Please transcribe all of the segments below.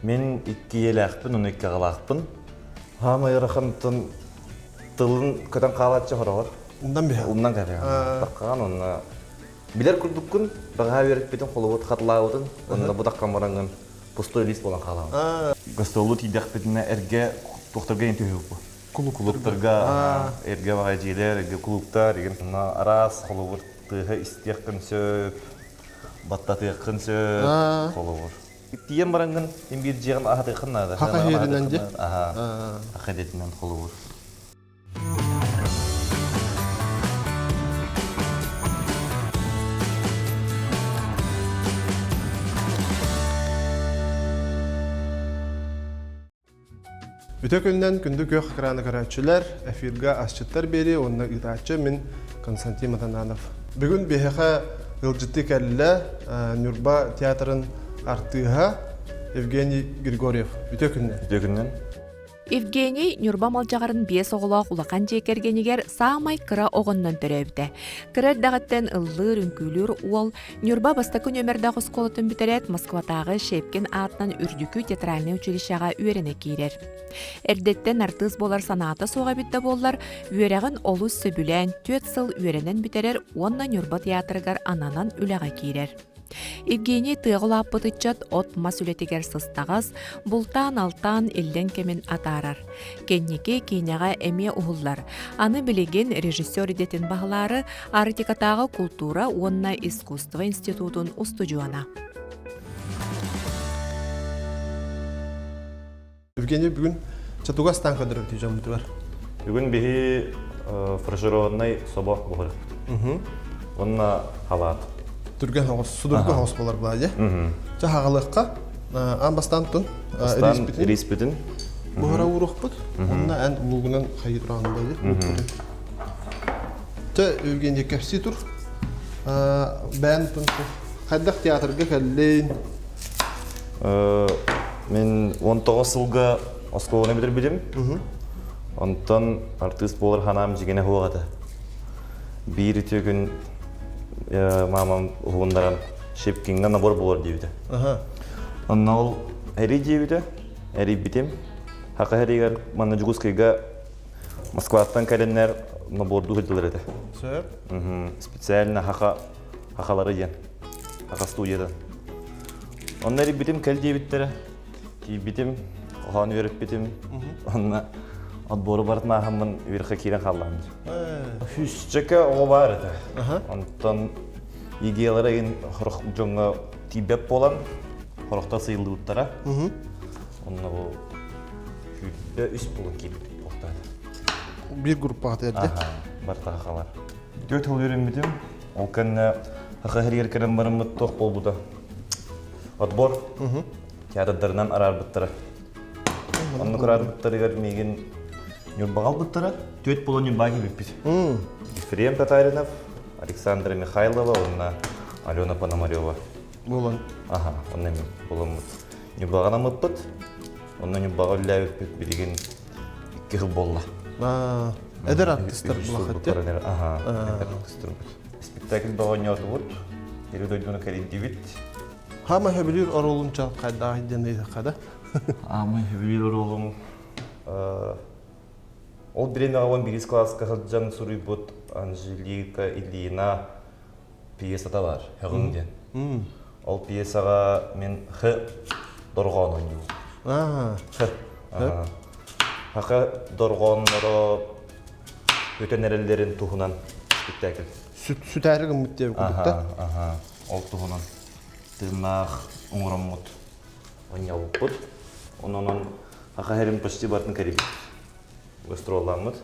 Мен 2 ел ақпын, 12 қалақпын. Хама ярахантын тылын көтен қалатчы хоралар. Ундан бе? Ундан кәре. Таққан онна билер күрдүккүн, бага берип бетин колубут катлаабытын, онда будаккан баранган пустой лист болан калам. Гастолу тидек бетине эрге тохторга интүһүп. Клубтарга эрге бага жээлер, эрге клубтар деген арас колубут тыгы истеккин сөп, баттатыккын сөп колубут. Тиен баранган имбир жеген ахатыкын нада. Хака херинен же? Ахадетинен колубут. Бүтөкүннен күндү көк экраны көрөчүлөр, эфирге асчыттар бери, онна итачы мен Константин Матананов. Бүгүн бехе ылжытты кәлле Нюрба театрын артыга Евгений Григорьев. Бүтөкүннен. Евгений Нюрба малжағарын бес оғылақ улақан жекергенігер саамай кыра оғыннан төрөбді. Кырар дағыттен ыллыр үнкүлір уол Нюрба бастакын өмірдағы сколатын бітерет Москватағы Шепкин атынан үрдүкү театральный училищаға үйерене кейрер. Эрдеттен артыз болар санаты соға бітті болар, үйерегін олус сөбілен, төт сыл үйеренен бітерер, онна Нюрба театрыгар ананан үліға кейрер. Евгений тыгыл аппытычат от масүлетигер сыстагас, бултан алтан элден кемен атарар. Кеннеке кейнеға эме ухуллар. Аны билеген режиссер идетін бағылары Артикатағы культура онна искусство институтун устудиона. Евгений бүгін чатуга станка дырып түйжан бұты бар. Бүгін бихи фаршированный собақ бұғыр. Онна халат. Түрген хоғыз, судырғы хоғыз болар бұлай, же? Жа хағалыққа, анбастан тұн, рейс бітін. Бұғыра ұруқ бұд, онына ән ұлығынан қайы тұрағын бұлай, же? Жа Евгений кәпсі тұр, бән тұн, қайдақ театрға кәллейін? Мен 19 жылға Осколыны бітір білем. Онтан артист болар ханам жегене хуағады. Бір үтігін мамам угундаран Шепкинга набор болар дейбиде. Онна ол әри дейбиде, әри битем. Хақа әригер мана Жугускайга Москваттан кәленнер наборду хылдылар еді. Сөп? Специально хақалары ден, хақа студиядан. Онна әри битем кәл дейбиттері. Битем, оған веріп битем. Онна отборы бартына ағамын веріққа керен қаламын. Хүшчеке оғы бар еді. Онтан егелері ең құрық жоңға тибеп болан, құрықта сыйылды ұттара. Онна бұл хүлді үс болын келіп боқтады. Bir группа әтәрді? Барта қақалар. Дөт ол өрен бітім, ол кәнне қақа әргер кәрін барымды тоқ бол бұда. Отбор театрдарынан арар бұттары. Онны құрар бұттары көрмеген Нюрбағал бұттары, төт болу Нюрбаға біппіз. Ефрем Татаринов, Александра Михайлова, онна Алена Пономарева. Болан. Онна мен боламыз. Нюрбағана мұтпыт, онна Нюрбаға үлі өппіп білеген 2 жыл болла. Әдір артистар бұлақ әтті? Әдір артистар бұд. Спектакль баға не оты бұд, елі дойдуына кәрін девит. Хама хөбілер оролынча қайдағы ден дейді қада? Амы хөбілер оролым. Ол бірені ағуан біріз классқа қылжан сұрый бұд Анжелика Ильина пьесата бар, ғыңден. Ол пьесаға мен Х дорған ойнау. Х. Хақа дорғанлары өтен әрелерін тұғынан спектакль. Süt әрігін мүттегі күдікті? Ол тұғынан. Тырнақ ұңырым мұт ойнау бұд. Онынан хақа әрім почти бартын кәрібет. Гастролламыд.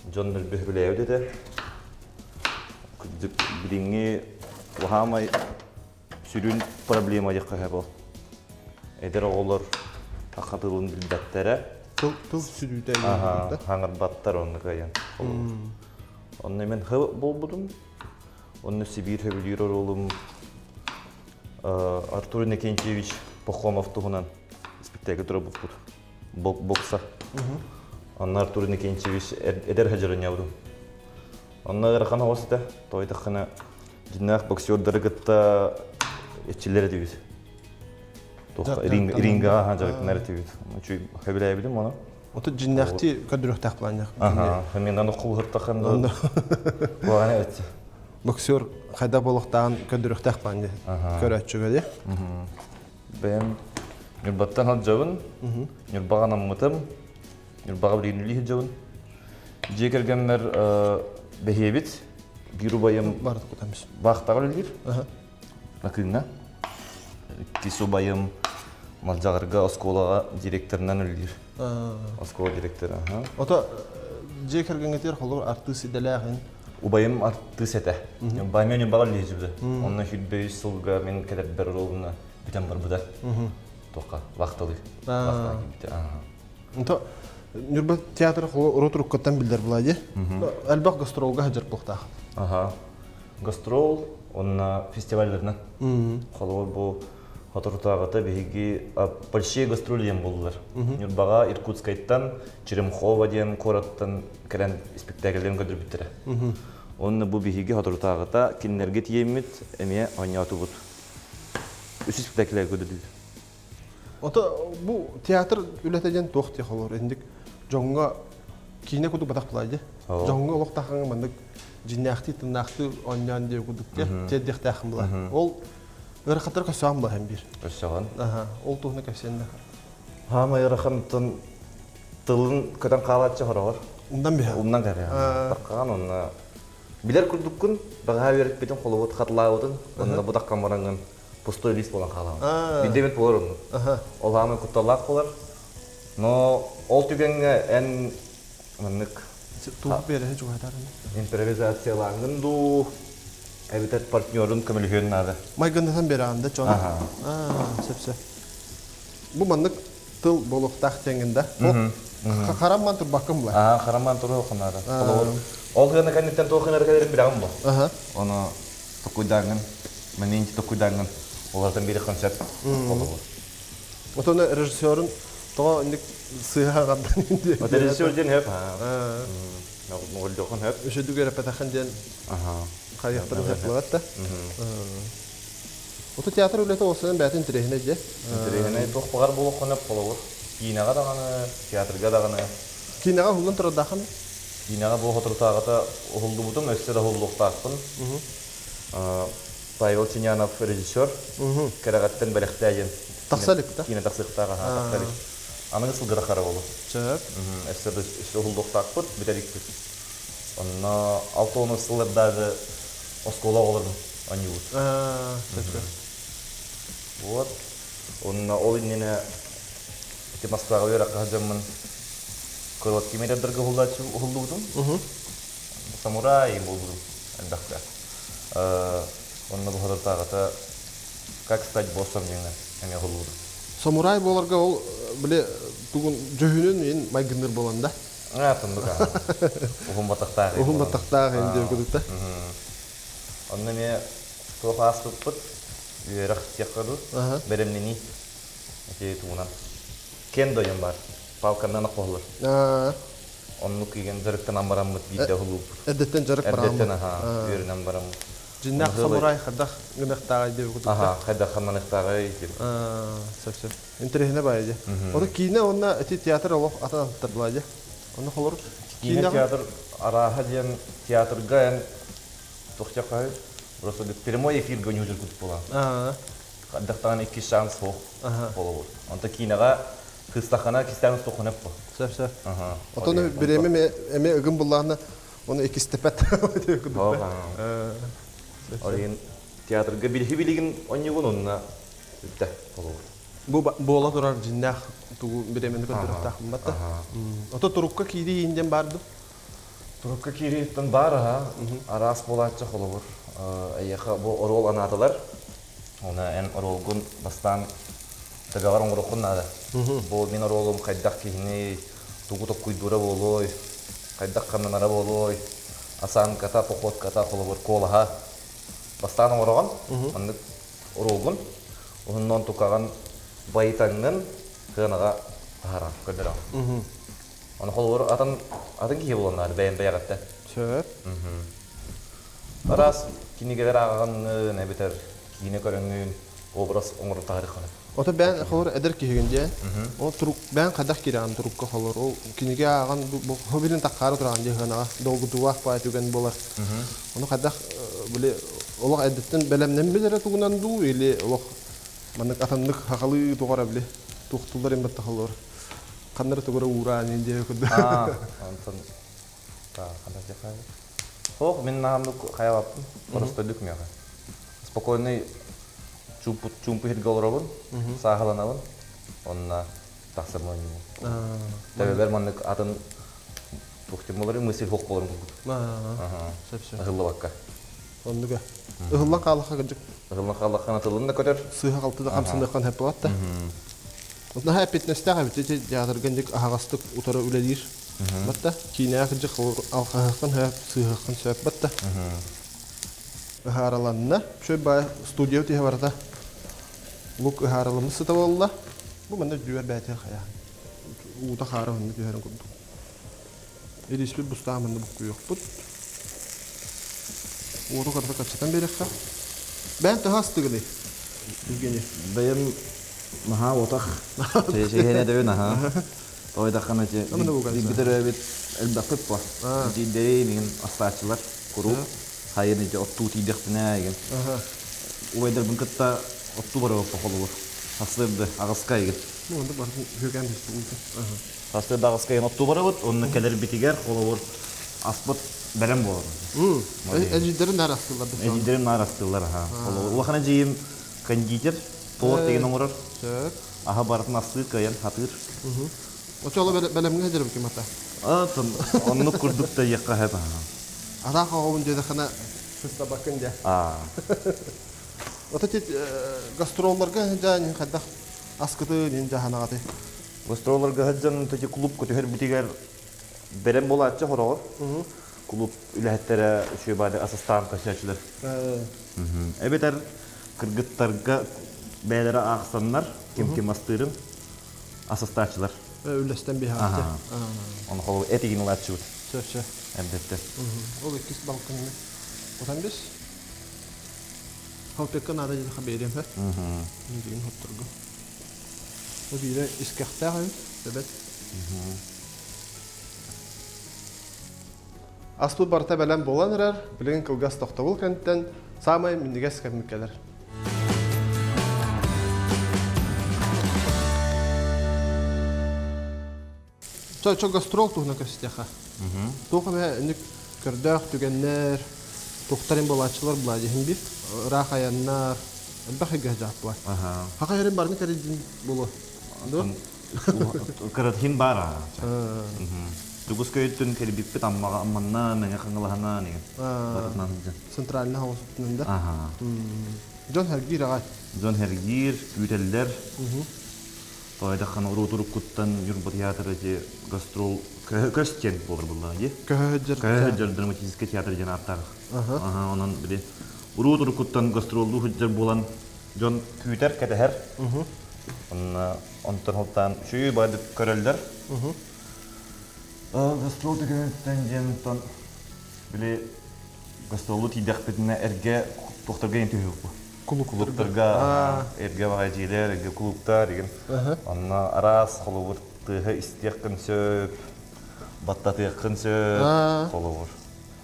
Джон Мельбех білеу деді. Біріңе ұғамай сүрін проблема деққа бұл. Әдір оғылыр ақатылын білбәттері. Тыл сүрүйді әйін. Хаңыр баттар оны қайын. Онны мен ғы бол бұдым. Онны Сибир хөбілер оролым Артур Некенчевич Пахомов тұғынан спектакль тұры бұд. Бокса. Онна Артур Некенчевич әдер хәжірін яудым. Онна ғырқан оғасы да, тойдыққына жинақ боксердары ғытта etçileri diyoruz. ринга жагыт нарратив. Чүй хөбүләй билем аны. Ота жиннахти көдүрөктак планья. Ага, мен аны кулгыртта ханды. Буганы эт. Боксер хайда болохтан көдүрөктак планья. Көрөчүгө де. Бен нурбаттан хал жабын. Нурбаган аммытым. Нурбага билинли жабын. Жекергенмер бехебит. Биру байым Барды кутамыз. бактагы үлгүр. Ага. Накынна. Кису байым малжагырга осколага директорунан үлгүр. Оскола директору, ага. Ота жекергенгетер холор артысы делягын. Убайым арты сете. Баймен багал лежибде. Онна хүлбөй сылга мен келер бер ролуна битен бар буда. Тока вактылы. Ота Нюрба театр холор ротруктан билдер булады. Албак гастролга хажыр булта. Ага. Гастрол, онна фестивальдернен. Холор бу Хатуртагыта биги большие гастроли дем булдылар. Нюрбага Иркутскайттан, Черемхова дем Кораттан келен спектакльден көдүр биттере. Онны бу биги Хатуртагыта кинлерге тиемит, эме ойнату бут. Үч спектакльлер көдүрдү. Ота бу театр үлетеден тохти холор эндик жоңга кине куду батак булайды. Жоңга локтахын мандык жиннахти тыннахты ойнан деп кудукте теддих тахым була. Ол Өрхатыр касам ба хәмбир. Өссәгән. Ага, ол туһны касенде. Хама ярахымтын тылын көтән калатчы хорор. Ундан бе. Ундан кәрә. Баккан онна. Билер күрдүккүн, бага берип битен холовот хатлаудын, онда бу даккан баранган пустой лист болан калам. Бидемет болар оны. Ага. Ол хама кутталак болар. Но ол түгенге эн мынык Туһ бере жугатарын. импровизацияланган ду Эбитет партнерын көмөлгөн нада. Майгындасан бері анда чона. Сепсе. Бу мандык тыл болуктак теңинде. Харамман тур бакым була. Харамман тур окунада. Ол гана канеттен тохынар келер бирагым бу. Оны токуйданган, менинчи токуйданган. Олардан бири концерт болду. Отоны режиссерын тоо индик сыйгагандан инде. Режиссерден хеп. Могул жокон хеп. Өшөдүгө репетахан ден. Кайяктыр хеплатта. Ото театр үлете олсун бәтин тирехине же. Тирехине тохпагар болуп конып болобур. Кинага даганы, театрга даганы. Кинага хулун турдахан. Кинага бу хотуртагыта ухулду бутум, өссө да хуллуктакпын. Павел Чинянов режиссер. Карагаттан белектәген. Таксалыкта. Кине таксалыктага таксалык. Аның сылгыра кара болу. Чак. Өссө да хуллуктакпын, битерик. Онна алтоны сылырдагы оскола олордун. Они вот. Вот. Он ол инне те Москвага берак хажамын. Короткий метрдерге хулдудум. Самурай болду. Андакта. Онна бу хадартагата как стать боссом менен эме хулдудум. Самурай боларга ол биле тугун жөһүнүн мен майгындыр болгонда. Тындыка. Ухумбатактагы. Ухумбатактагы энди көдүктө. Онна ме тофастыппыт. Юрах текаду. Беремнени. Эти туна. Кендо юм бар. Палкандан акылыр. Онну кийген жарыктан амбараммыт бийде хулуп. Эдеттен жарык барам. Эдеттен юрин амбарам. Жиннак самурай хадах гынактагы деп көдүктө. Хадах гынактагы деп. Сөп. Интерехине байже. Ото кийне онна эти театр олох атантыр булайже. Оны холор кийне театр араха ден театрга тохчакай. Просто прямой эфир гоню жүргүп була. Хадахтан 2 шанс хо. Болобур. Онта кинага кыстахана кистан тохунап бу. Сөп. Отоны биреме эме ыгын булларны оны 2 степет деп көдүктө. Орин театрга билигин оннугун онна үтте болобур. Бу бола турар жиннах тугу биремен көтөрүп такматта. Ото турукка кири инден барды. Турукка кириттен бар, арас болачы холобур. Аяха бу орол анаталар. Она эн оролгун бастан тагалар оңрокун нада. Бу мен оролум кайдак кийни тугу токуйдура болой. Кайдак каннара болой. Асан ката поход ката холобур колаха. Бастан оңрогон, аны оролгун. Оннон тукаган байтаңнан кынага харам көдөрө. Аны холбор атын кие болгондар бәйен бәягатта. Сөп. Арас кинигелер аган небетер кине көрөнгөн образ оңрот тарихы. Ота бән холор эдер кигенде. О турук бән кадак киран турукка холор. Ол кинеге аган бу хобилин таккары турган дегана долгу дуак па түген болар. Оны кадак биле олох эдеттен белемнен билере тугунан ду или олох маннык атаннык хакалы тугара биле. Туктулар эм батта холор. Каннар тугара уран инде куд. Антон. Та, кандай жакай. Хох, мен намны каябаптым. Просто дүкмөй. Спокойный чумпу хитгалорабын, сахаланабын, онна тақсырмайын. Тәбәбәр маннык атын тухтым болары мысль хок боларын күрдік. Ыгылы бакка. Ондуга. Ыгыллан қалықа кірдік. Ыгылын қалыққана тылын да көтер. Сыйға қалты да қамсындыққан хәп болатта. Отна хәп етнесті ғабеті театргендік ағастық утары үлелер. Батта, кейіне кірдік алқаққан хәп сыйғаққан сөп батта. Ыхараланна, шөй бай студия өте барда. Лук ыхаралымыз сыта болла. Бұл мында жүвер бәйте қая. Ута қары мында жүверін көрдік. Елеспет бұстаға мында бұқ көйек бұд. Оты қарда қапсатан берекқа. Бән тұға астығыды, Евгений. Бәйім маха отақ. Шейхене дөйін аха. Тойдаққан өте. Бітір өбет әлбәпіп бар. Дейдей мен астатшылар құру. Hayır nice ottu tidekne igen. Uweder bunkatta ottu bara pahalı. Hasırdı ağaska igen. Bu onda barın högen üstü. Hasırdı ağaska igen ottu bara bot. Onun keler bitiger kolor asbat belem bolar. Ejidlerin arastılar. Ejidlerin arastılar ha. Kolor. Uwakana jeyim kanditer toğut degen omurar. Çök. Aha baratın aslı kayan hatır. O çoğla belemine ederim ki mata. Atın onu kurduk da yakka hep ha. Ada kavun dedi kana fısta bakınca. Ota tet gastrollarga jani kadda askıdı ninja hanagati. Gastrollarga hajjan teki klub kötü her bitiger berem bolatça horor. Klub ülehettere şu bade asistan taşıçılar. Ebeter kırgıtlarga beylere aksanlar kim astırın asistançılar. Üllesten bir hafta. Onu kolu etigin ulatçı. Söz. Elbette. O ikis balkonunu. Otan biz. Halpekkan aracı haberim ha. Din hotturgu. O bile iskahtar evet. Aslı barta belen bolanırar, bilen kılgas toxtavul kentten samay mindiges kemikkeler. Çok gastrol tuhna kösteha. Tuhna ник кырдах түгеннер, тухтарын болачылар булады hem bir рахаяннар, бахы газап бар. Хака ярым барны кредин болу. Ду? Кредин бара. Тугус көйттүн келбиппит аммага амманна мене каңылахана не. Баратнан. Центральный хаусында. Жон хергир агай. Жон хергир, күтелдер. Тойдакан урутуруп куттан юрба театры же гастрол көстен болар булла, же? Көһөҗөр драматический театр жана аттар. Онан бире урутуруп куттан гастролду хөҗҗөр булан жон күтер кетер. Онтан холтан шуй бады көрөлдөр. Гастрол дегенден жентон бире гастролду тидек битне эрге тохторга интүһү. Клубтарга эрге вагайлер, эрге клубтар деген. Анна арас холовур тыгы истеккин сөп, баттатыккин сөп холовур.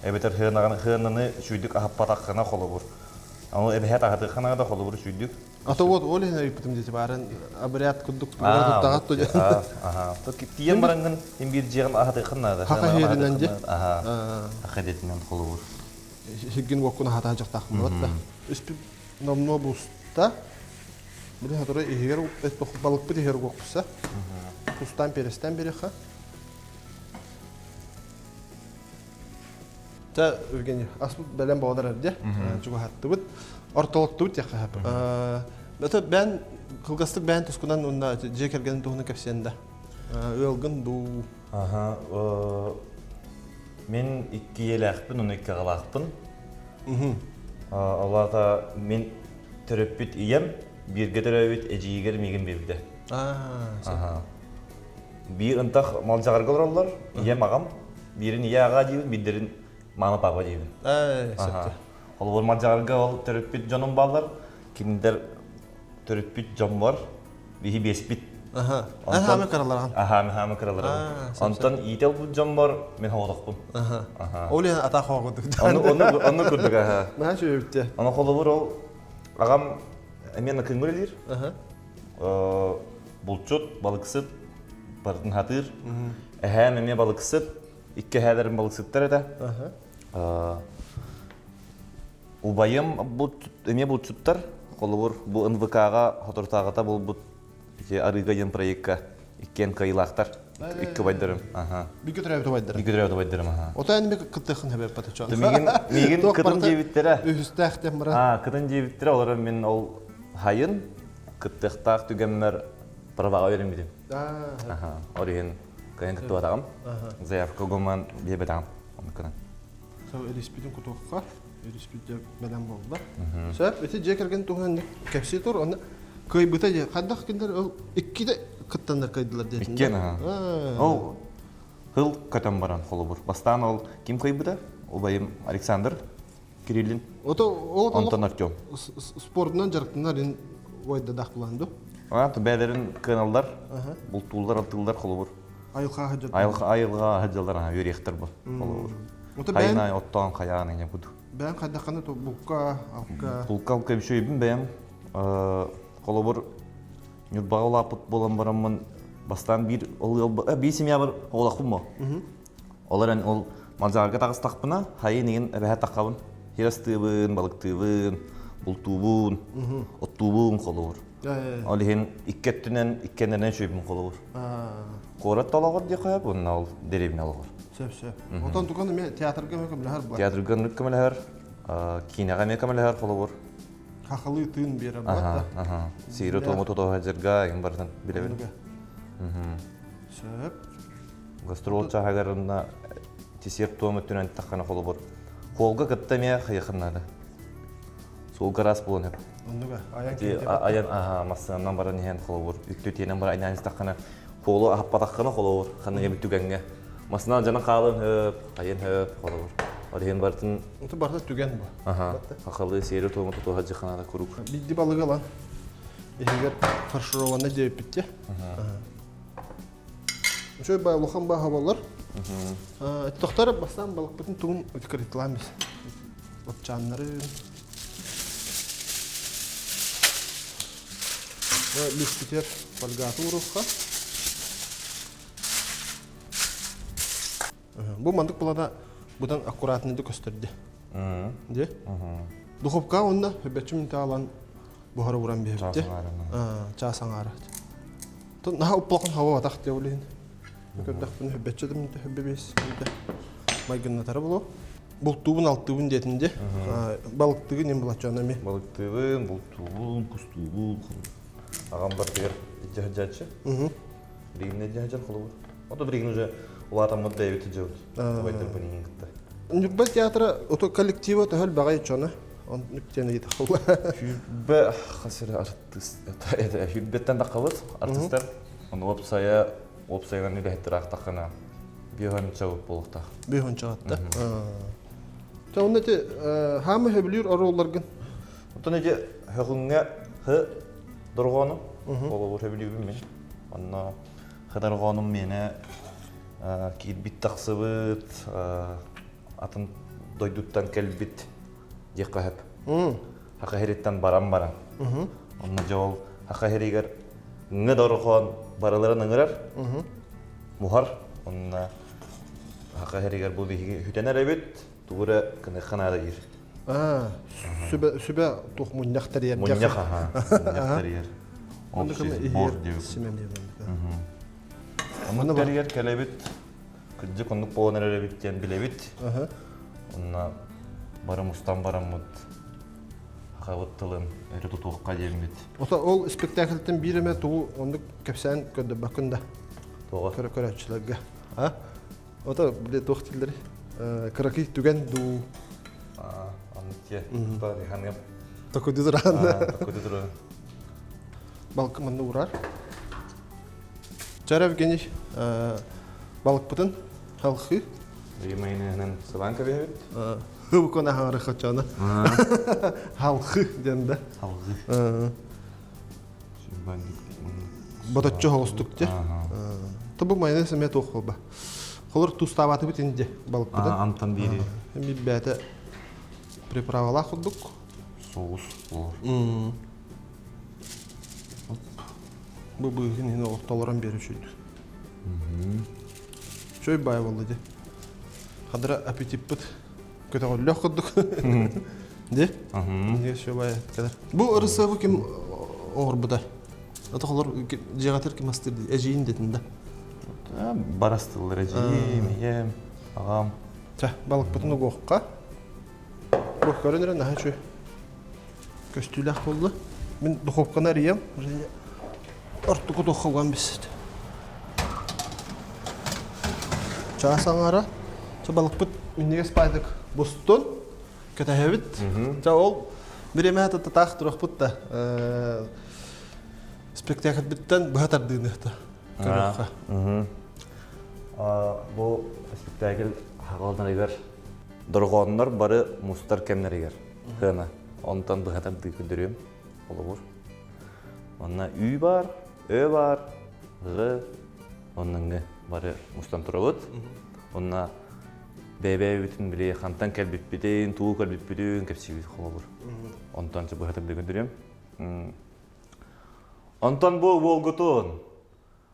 Эбетер хынаны шуйдук ахаппатаккына холовур. Аны эбехет ахатыккына да холовур шуйдук. Ата вот оле на ипитим дете барын обряд кудук тагат то. То кием барангын имбир жеген ахатыккына да. Хака херинен же. Ахадетинен холовур. Хигин вокуна хата жактакмын вот. Испи намно буста. Били хатыры игер балык бит игер гокпса. Пустан перестен береха. Та Евгений, асбы белем бадар де. Чуга хатты бит. Ортолукту бит яка хап. Мета бен кылгастык бен тускунан унда же келген тугуну кепсенде. Өлгөн ду. Мен 2 еләкпин, 12 галакпин. Аллата мен төрөппүт ием, бирге төрөппүт эжигер меген берди. Бир ынтак мал жагарга олорлор, ием агам, бирин ияга дейбин, бидерин мама папа дейбин. Ол мал жагарга ол төрөппүт жонун балдар, киндер төрөппүт жон бар, Bihi bespit. Aha. Hame karalargan. Hame karalargan. Ondan itel bu jambar men hawdaqpın. Aha. Oli ata xoğudu. Onu kurduk aha. Ma şöbütte. Ana xolubur ol agam men kıngırılir. Aha. Bulçut balıksıt barın hatır. Meme balıksıt iki hələrin balıksıtları da. Aha. Ubayım bu eme bulçutlar xolubur bu NVK-ga hotortağıta bul bu arıga yen proyektga ikken kayılaqtar. İki baydarım. Aha. Bir götürüp baydarım. Bir götürüp baydarım aha. Ota endi kıttığın haber pataçan. Migin kıtın jebittere. Üstəxtəm bura. Ha, kıtın jebittere olar men ol hayın kıttıqtaq tügemmer pravaga verilmedi. Aha. Orihin kayan kıttı atağım. Zayafka goman bebedağım. Onukana. Sağ elispidin kutuqqa. Elispidde melen boldu. Söp eti jekergen tuğan kepsi tur onu kıybıta je. Qaddaq kindir ol ikki de kıttanlar kaydılar dedim. İkken ha. Ol hıl katan baran xolubur. Bastan ol kim kıybıda? Obayım Alexander Kirillin. Ota Anton Artyom. Sportdan jarıqtınlar en oyda daqlandı. Bälerin kanallar, bultullar, atıllar xolubur. Ayılqa hajat. Ayılga hajjallar ha yörektir bu xolubur. Hayna ottan kayağın ene budu. Ben qaddaqana to bukka, alqa. Bulka bir şey bilmem ben. Xolubur Nurbağa lapıt bolan baramın bastan bir semya bir oğlaqım mı? Olaran ol Macarga tağız taqpına hayı negen ebehe taqabın. Hirastığın, balıktığın, bultuğun, ottuğun xolubur. Olihin ikkettünen ikkenlerden şöybün xolubur. Qorat talağır diye qoyab, onun ol derebin alağır. Söp. Otan tuqanı men teatrga mekamlahar bu. Teatrga mekamlahar, kinaga mekamlahar xolubur. Haqalı tığın bir yerə Aha. Seyri tomoto hajarga en bardan bilebil. Söp. Gastrol çahagarında tisir tomatünen taqana xolubur. Қолга кытта ме хыйхыннады. Сол гарас болон хеп. Онуга аян Ти аян массанан баран ген холовор. Үктү тенен бар айнаныз таққана. Қолу аппа таққана холовор. Ханныга бүттүгәнгә. Массанан жана қалын хеп, аян хеп холовор. Орен бартын. Онты барда түгән бу. Хакылы сейре томаты то хаҗы ханада курук. Бидди балыгы лан. Егер фаршированы деп битте. Шөй байлыхан ба хабалар. Тоқтар бастан балык бүтін туын өткөрүтүламыз. Отчаннары. Листитер фольгаты урукка. Бу мандык булада будан аккуратныйды көстөрдү. Де? Духовка онда хөбөчүм таалан бухара уран бебитте. Часаңары. Тон наха уплакын хава атак деп ойлойн. Көбдәк бүн хөбөчөдүм хөбөбес. Майгыннатары боло. Бултуубун алтуубун детинде. Балыктыгы нем булачана ме? Балыктыгын, бултуубун, кустуубун. Агам бар тегер жаачы. Биринде жаачар холобур. Ото бирин уже улатам модда эбити жабыт. Вайтер бунин гытта. Нүкбе театра ото коллектива тохол багай чона. Он нүктени гит холла. Хүббе хасыр артист. Это хүббеттен дакабыт артисттер. Оны опсайган нүдө хеттирак такана. Бихан чабып болукта. Бихан чагатта. Та оннете хамы хөблүр оролларгын. Отонеже хөгүнгө х доргону. Болобур хөблүбүм мен. Анна хыдаргонум мени кийит бит таксыбыт. Атын дойдуттан келбит жеккахеп. Хакахереттен барам. Онна жол хакахеригер ңы доргон бараларын ыңырар. Мухар онна хакахеригер бу биги хүтенер эбит. Тугура кынаханада ир. Sübe tuh munyaktar yer. Munyak munyaktar yer. Opsiz bor diyor. Munyaktar yer kelebit. Kıcı konuk boğanar erebit diyen bilebit. Onna barım ustan baramut. Hakavuttılın eri tutuqqa gelmit. Ota ol spektaklten birime tuğu onu kepsen kördü bakında. Toğa. Köreçilerge. Ota bile toxtilleri. Kıraki tügen du. Anlatya. Bari hanım. Takudu duran. Takudu duran. Balık manda uğrar. Çarev geniş balık pıtın halkı. Yemeğinin sabanka behebit. Bu konu hangi kaçana? Halkı dende. Halkı. Şimdi ben Боточчо холостук те. Тобу майонез эме тоқ болба. Холор туставаты бит инде балык будан. Антан бири. Эми бәте приправала ходдук. Соус болор. Бу бүгүн эне ортолорон берип шүйдү. Чөй бай болду де. Хадыра аппетит бит. Көтө лёг ходдук. Де? Не шөй бай кадер. Бу ырысыбы ким орбуда? Ата холор жегатыр ким астыр эжиин дедин да. Барастылар ем, ағам. Та, балык бутын угоққа. Бу көрөнөр наха чөй. Көстүләк болду. Мен духовканы ариям. Ортуку духовган бисет. Часаңара. Ча балык бут минеге спайдык. Бустун көтәһәбит. Та ол биреме хата тах турак бутта. Спектакль биттен бахатар дыйныкта. Көрөккө. Бұл спектакль хағалдан егер дұрғанлар бары мұстар кәмнер егер. Хына. Онтан бұғатар дүйкіндірем. Олы бұр. Онна үй бар, бар, ғы. Онныңы бары мұстан тұрауыд. Онна бәй бүтін біле қантан кәлбіп бітін, туы кәлбіп бітін кәпсі бүйт қолы бұр. Онтан бұғатар дүйкіндірем. Онтан бұл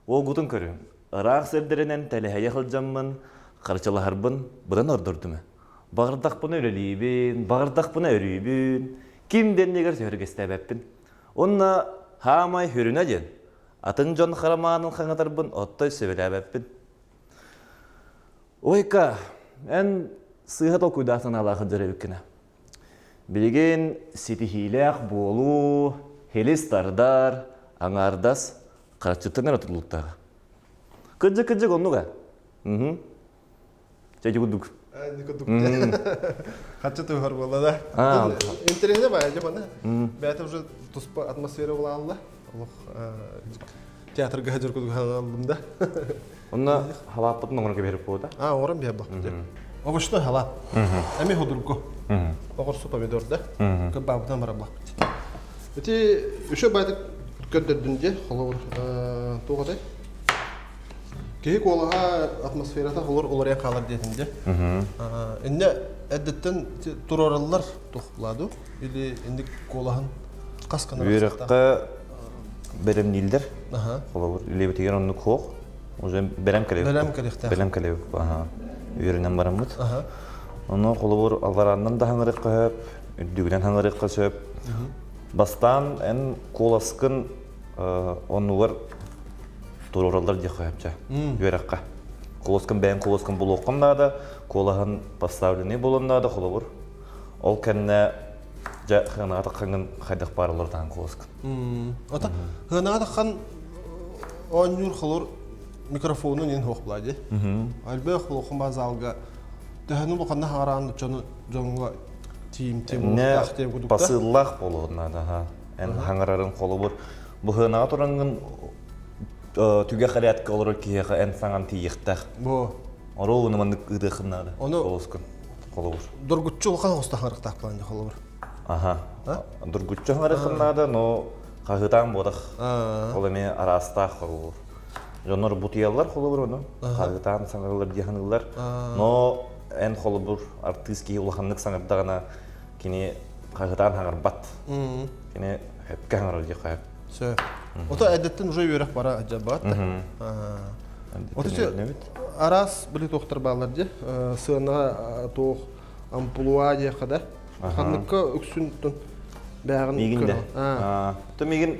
ғұтын көрім. Ырақ сәрдерінен тәліхәйе қылжамын, қарчалахарбын, бұдан ордырдымы. Бағырдақ бұны өлелейбін, бағырдақ бұны өрейбін, кімден негер сөргестәбәппін. Онна хамай хүріне ден, атын жон қарамағының қаңатарбын, оттой сөбеләбәппін. Ойка, ән сыйғат ол күдақтың алақы жүребіккіні. Білген сетихиләқ болу, хелестардар, аңардас, қарачыттынар отырлықтағы. Кыджы оннуга. Чайчы кудук. Не кудук. Хачы төгөр болду да. Интернете бай жамана. Бәте уже туспа атмосфера була алла. Театрга хажыр кудук алдым да. Онна халаппытын оңорга берип болду. Оңорам бия бак. Огошто халап. Эми ходурко. Огорсу помидор да. Кебабдан бара бак. Эти үшө байды көдөрдүнде холор тогодай. Кейк олаға атмосферата олар қалар детінде. Инде әдеттен турораллар тоқпыладу, или инде олағын қасқаны Үйрекқа берем нилдер. Или бітеген онны қоқ. Уже берем кәлеуік. Берем кәлеуік. Үйренен барамыд. Оны қолы бұр алғараннан да хаңырыққа өп, үддігінен хаңырыққа сөп. Бастан ән қоласқын оны бар туроралдар де қойапча, үйраққа. Қолысқын бәйін қолысқын бұл оққандады, қолағын поставлене болындады, қолы бұр. Ол кәнне ғынаға таққанын қайдақ барылырдан қолысқын. Ота, ғынаға таққан оңыр қолыр микрофонын ең оқпылады. Әлбе оқпыл оқын базы алға. Дәхіні бұқанда ғаранды жоңға тиім ұқтақ тем күдікті. Басылақ болуынады. Ән ғаңырарын қолы бұр. Бұл ғынаға тұраңын түге қариятқа олар кейеға ән саңан тейіқтақ. Ора оны маңдық ұдықынады. Қолысқын. Қолы бұр. Дұргүтчі олқан ұстақ ғарықтақ планды қолы бұр. Дұргүтчі ғарықынады, но қағытан бодық. Ол әме арастақ қолы бұр. Жоныр бұтиялар қолы бұр оны. Қағытан саңғалар дейханылар. Но ән қолы бұр артиски ұлықанлық саңырдағына кені қағытан хаңыр бат. Кені әпке хаңыр де қайып. Ота әдеттен уже үйрек бара ажабат. Отачы арас білі тоқтар балар де, сына тоқ ампулуа де қада. Қаныққа үксін тұн бәғін мегінде. Тұн меген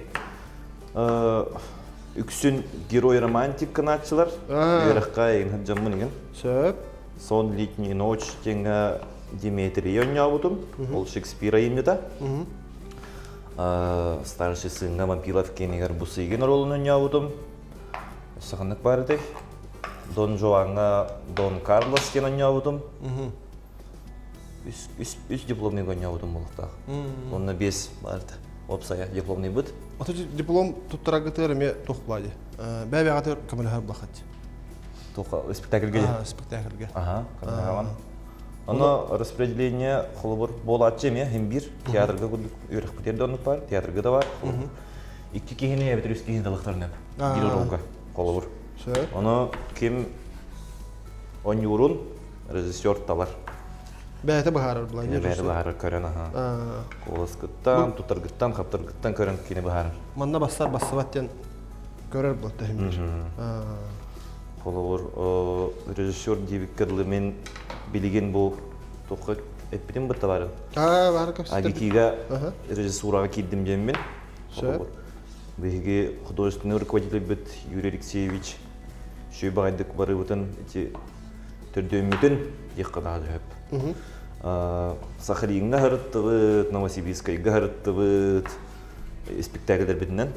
үксін герой романтик қанатшылар үйрекқа ең жамын еген. Сон летний ночь теңі Димитрий ойня бұтым, ол Шекспира емді. Старший сынға Вампилов кенегер бұсы еген ролын ойня бұтым. Сағындық барды. Дон Жуанға Дон Карлос кен ойня бұтым. Үш дипломный ойня бұтым болықтағы. Онына 5 барды. Опсая дипломный бұд. Оты диплом тұттырағытыр әме тоқпылады. Бәбе-ғатыр көмілі бұлақат. Спектакльге? Спектакльге. Оно распределение холобор болатчы ме химбир театрга үйрек бітер донық бар, театрга да бар. 2 кихине бит 3 кихине далыктарны. Бир урулга колобур. Сө. Оны ким онюрун режиссер талар. Бәйте бахарар булай. Бәйте бахарар көрән аха. Колоскыттан, тутаргыттан, хаптаргыттан көрән кине бахарар. Манна бастар бассабаттен көрөр булат тәһимдер. Колобур режиссер дибиккерле мен билеген бу токка эппидин баттабарын. Бар көстер. Агитига режиссурага киддим деммен. Колобур. Беги художественный руководитель бит Юрий Алексеевич. Шөйбагайдык барыбытын эти төрдөмүтүн яккада дөп. Сахалинга харыттыбыт, Новосибирскайга харыттыбыт. Спектакльдер битинен.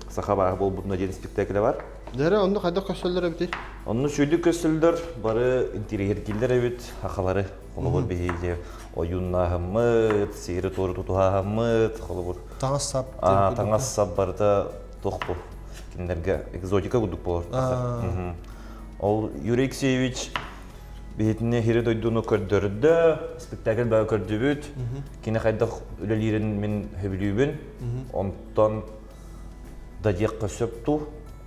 Сахабага болбутуна ден спектакль бар. Дәре онда кайда көстерләр бит? Онны шүйдүк көстөлдөр бары интерьергиллер бит, хакалары колобур бейде оюннагымыт, сейри тору тутугамыт, колобур. Таңас сап. Таңас сап барда тохпу. Киндерге экзотика кудук болор. Ол Юрий Алексеевич бетине хире дойдуну көрдөрдө, спектакль баа көрдөбүт. Кине кайдак үлелерин мен хөбүлүбүн. Онтон дадек көсөптү.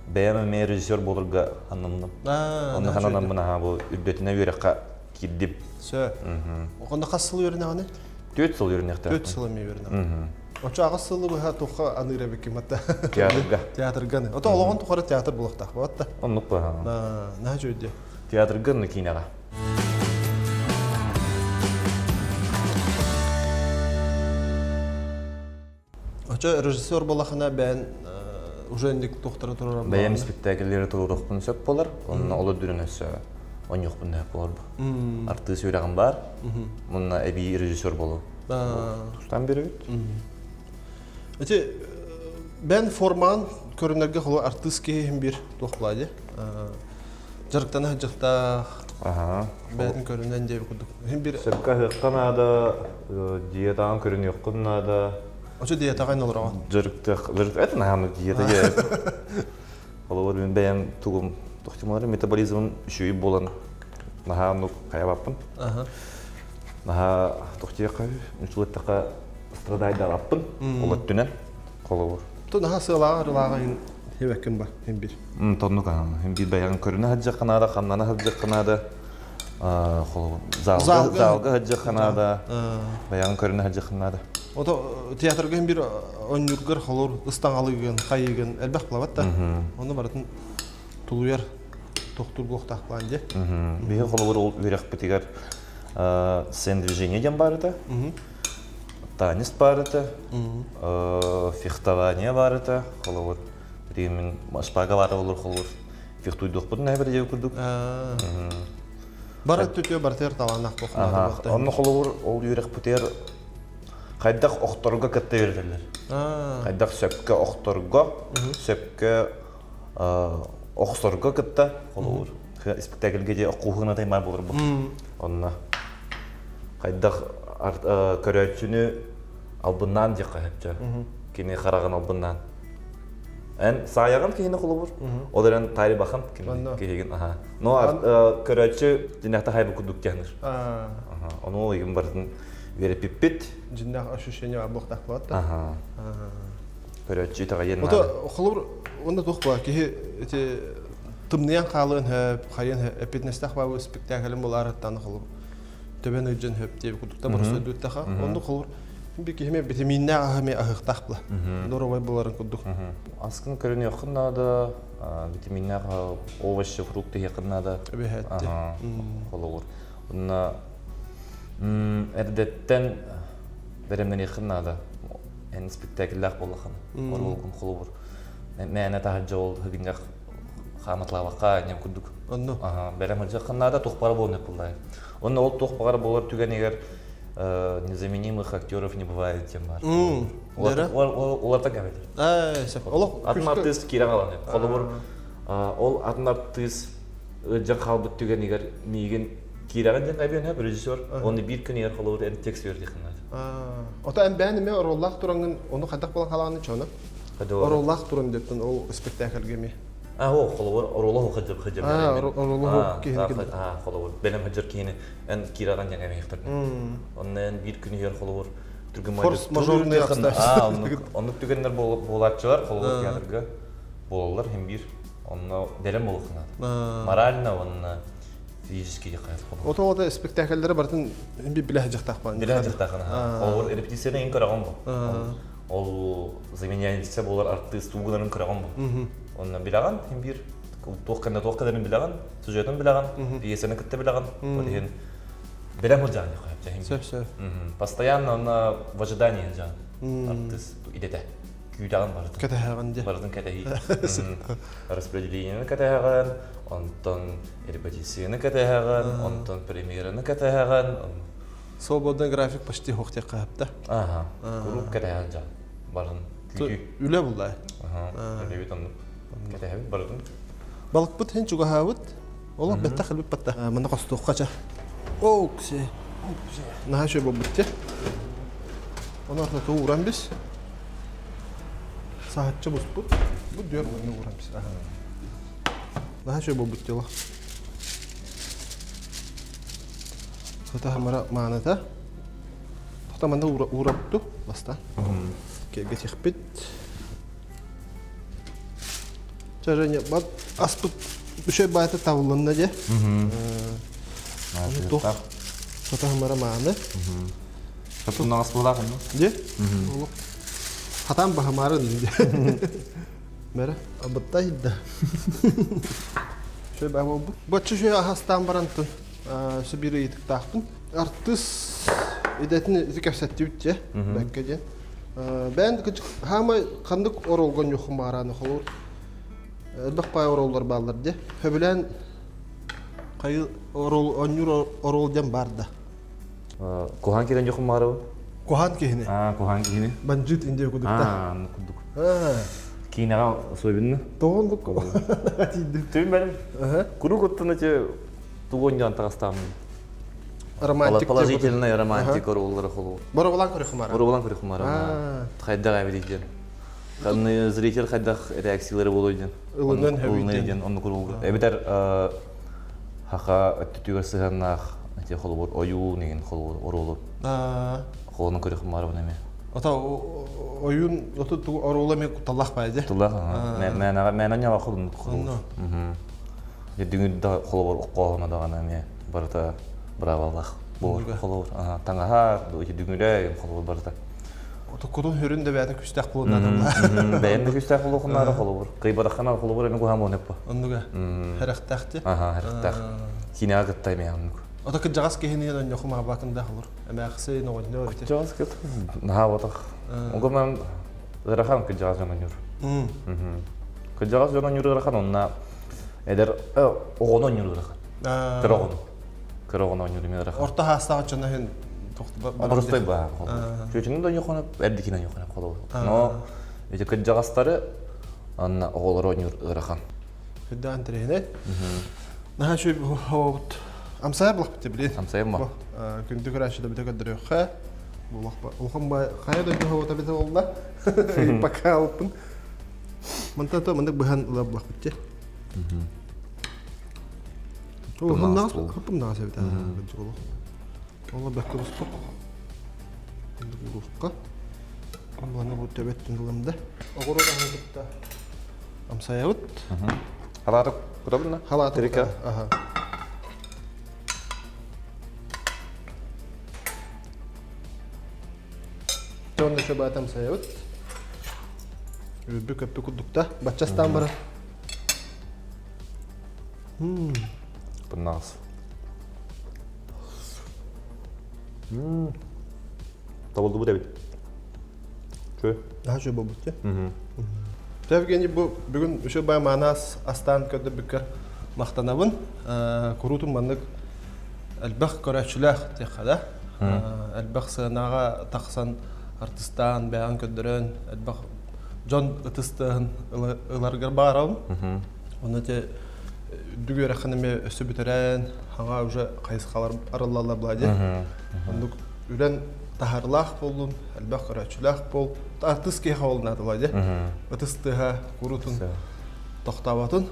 Бәйәме мен режиссер болырга аннымдым. Оны хананам мына бу үрдетине берекка киддим. Сө. Оконда касыл өрүнө аны? 4 жыл өрүнөктө. 4 жыл эме өрүнө. Оча агысылы бу тока аныра бекиматта. Театрга. Театрга. Ото олгон тохора театр булактак батта. Оннук ба. На жөйдө. Театрга кинага. Оча режиссер балахына бән уже индик тохтара турар. Бәйәм спектакльләре турурукпун сөп болар. Онна олы дүрүнөсө онюкпун да болар. Артык сөйләгән бар. Мунна эби режиссер болу. Туштан беребит. Эти бән форман көрүнөргө холо артистке бир тохлады. Жарыктан хаҗыкта. Бән көрүнөн деп кудук. Бир Сөпкә хыкканада, диетаан көрүнөккүнада. Оча диета кайнолор. Жарыкта, это нахамы диета жеп. Олар мен бәйәм тугум тохтималары метаболизмын үшүй болан. Нахамны каябаппын. Наха тохтияка, үчүлеттака страдайда аппын. Олар түнен колобур. То наха сылага хебеккин бар, бир. Тоннука, бир бәйәм көрүнө хаҗаканада, ханнана хаҗаканада. Колобур. Залга хаҗаканада. Бәйәм көрүнө хаҗаканада. Ото театрга бир онюргар холор ыстаңалыгын, кайыгын элбек булат да. Оны барын тулуяр тохтур блоктак план де. Бие колобур ул верек битигер сен движение дем бар это. Танец бар это. Фехтование бар это. Колобур. Римин шпага бар olur колобур. Фехтуйдук бу нәбер деп күрдүк. Бар төтө бар тер таланак бохнады. Онны колобур ул верек битер Кайдак охторга кытта бердилер. Кайдак сөпкө охторга, сөпкө охсорга кытта болор. Спектакльге де окугуна таймар болор бу. Онна кайдак көрөчүнү албындан же кайыпча. Кини караган албындан. Эн саяган кийини кулубур. Олардан тайри бахан кийген. Но көрөчү динакта хайбы кудук жаныр. Ону егин бардын верепиппит. Жиннах ощущение аблоктак болот да. Көрөчү тагайын. Ото холур онда тохпа ки эти тымниян калын хайын эпитнестах ба спектакль болар аттан холур. Төбөн үжөн хөп деп кудукта бурса дүттаха. Онда холур бик хеме витаминна хеме ахтах бла. Доровай боларын кудук. Аскын көрүнө якында витаминна овощи, фрукты якында. Бехетти. Холур. Онна Эрдеттен беремнен якында эн спектакльлар болгон. Оролкун холур. Мен тахажа ол хигинга хаматлабакка нем кудук. Онно. Берем якында тохпар болны булдай. Онно ол тохпар болор түген эгер незаменимых актеров не бывает тем бар. Олар так говорит. сеп. Атнартыс кирен алган. Холур ол атнартыс жакалбыт түген эгер миген Кираган ден айбен режиссер, оны бир күн ягар холур эн текст берди ханат. Ота эн бәнеме ороллак турангын, оны кадак болан калаганы чоны. Ороллак туран дептен ол спектакльге ме. О, холур ороллак хаҗыр. Ороллак кийин. Холур. Белем хаҗыр кийин эн кираган ден айбен яктырды. Оннан бир күн ягар холур Форс-мажорные обстоятельства. Оннук түгеннер болатчылар, холгор театрга болалар hem bir. Онно делем болухна. Морально, онно физически де кайф болот. Ото спектакльләре бартын бир биле жактакпан. Биле жактакына. Холгор репетицияны эң көрөгөн бу. Ол заменяется болар артист угуларын көрөгөн бу. Онно билаган hem bir. Тоққадан билаган, сюжетын билаган, пьесаны кытта билаган. Деген белем жан кайып. Сөп. Постоянно он в ожидании жан. Артист идете. Күйтаган барды. Катаган де. Бардын катаги. Распределениені катаган, онтон репетицияны катаган, онтон премьераны катаган. Свободный график почти хохте кайыпта. Ага. Групп катаган жан. Бардын күйтү. Үле булдай. Ага. Лебит он катаган бардын. Балык бут хен чуга хавыт. Ола бетта хилбит батта. Мында костуққача. Оу, ксе. Наха шөй бобутте. Оны арта туу уран бис. Саатча буспут. Бу дүйөр ойны уран бис. Наха шөй бобутте ола. Сота хамара мааната. Тоқта манда урабту бастан. Кеге тихпит. Чарanya бат аспыт бүшөй байта тавылында же. Тох. Сота хамара мааны. Сатунан аспыла кайны. Же? Хатам бахамары динде. Мера абытта идда. Шөй бабы бу. Бачы шөй ахастан барантын. Сибири итик тахтын. Артыс идетин зикәсәтти үтте. Бәккәден. Бән хамай кандык оролгон юхым бараны холур. Элбек пай ороллар балдар де. Хөбүлән кайы онюр оролден барда. Кохан кирен жокум бары? Кохан кехине. Кохан кехине. Банжит инде кудукта. Кудук. Кинага сойбинни? Тоғындық. Түйін бәлім. Куру көттіні те туғынжан тағыстамын. Романтик. Положительный романтик ороллары қолу. Боролан көріқымара? Боролан көріқымара. Қайдақ әбелейден. Қанны зритель қайдақ реакциялары болуйден. Улынан хөбейден. Оны көрілді. Әбетер хақа өттітігі сығаннақ қолу бор. Ойу неген қолу оролу. Қолының көріқымара бұны ме. Ата oyun otu orula me talaq baydı. Talaq. Mən anya baxıldım. Düngü də xolor qoğuna da ana me barda bravalıq. Bu xolor. Tanga ha düngüdə xolor barda. Ota kodun hörün də bədə küstəq bulunada. Bəndə küstəq bulunada xolor. Qıybadaxana xolor nə qoğam onu bu. Onduga. Hərəxtəxti. Hərəxtəx. Kina qıttay me onu. Ota ki jağas kehiniyə yoxuma baxında xolor. Əmə xəsə nə oyunu ötə. Jağas kət. Naha bataq. Ogumam zarahan ke jağas jananyur. Ke jağas jananyur zarahan onna eder oğon onyur zarahan. Kıroğon. Kıroğon onyur mi zarahan. Orta hastağı çana hen Orostay ba. Çöçünün de yoxona erdikine yoxona qolu. No ece ke jağasları onna oğollar onyur zarahan. Hüddan trehine. Naha şu havut. Amsaya blaq bitti bile. Amsaya mı? Gündük raşıda bir tekrar duruyor. Улхан бай кая да хава табита болда. Пока алпын. Мантата мындык быхан лаб бакытчы. Улхан нас хапым нас бит. Алла бакка бустук. Мындык урукка. Маны бу төбөттүн кылымда. Огору да хатта. Амсаябыт. Халатык курабына? Халатык. Терека. Аха. Onu şöyle atam sayıyoruz. Bir köpük kudukta. Bahçestan bana. Benas. Tabuldu bu David. Şöyle. Daha şöyle bu ya. Tabii ki bu bugün şu bay manas astan kötü bir kere mahtanabın. Kurutun mandık elbak köreçler tekada. Elbak sığınağa taksan артистан бәян көддөрөн элбах Джон ытыстын ыларгар барам. Оны те дүгөрө ханеме өсү битерен, хага уже кайсыкалар араллалар блади. Ондук үрен тахарлах болдун, элбах көрөчүлах бол. Артистке хавылнады блади. Ытыстыга курутун токтабатын.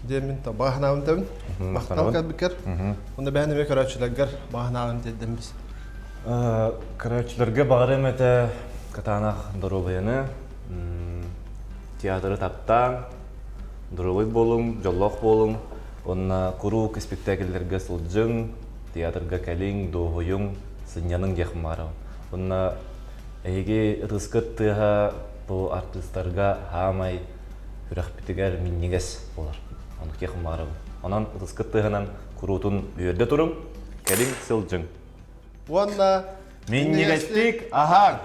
Демин та бахнабын табын. Мактал кадбикер. Онда бәнеме көрөчүлөгөр бахнабын дедим биз. Көрәчләргә барым әтә катанах дорогаяны. Театры таптан, дорогой болым, жоллох болым. Онна курук спектакльләргә сылҗың, театрга кәлин, догойың, сыньяның яхмары. Онна әйге рыскыттыга бу артистларга хамай хүрәхбитигәр миннигәс булар. Аны яхмары. Анан рыскыттыганан курутун үйөрдә турым, кәлин сылҗың. Уанна Миннигәстик, аһаң!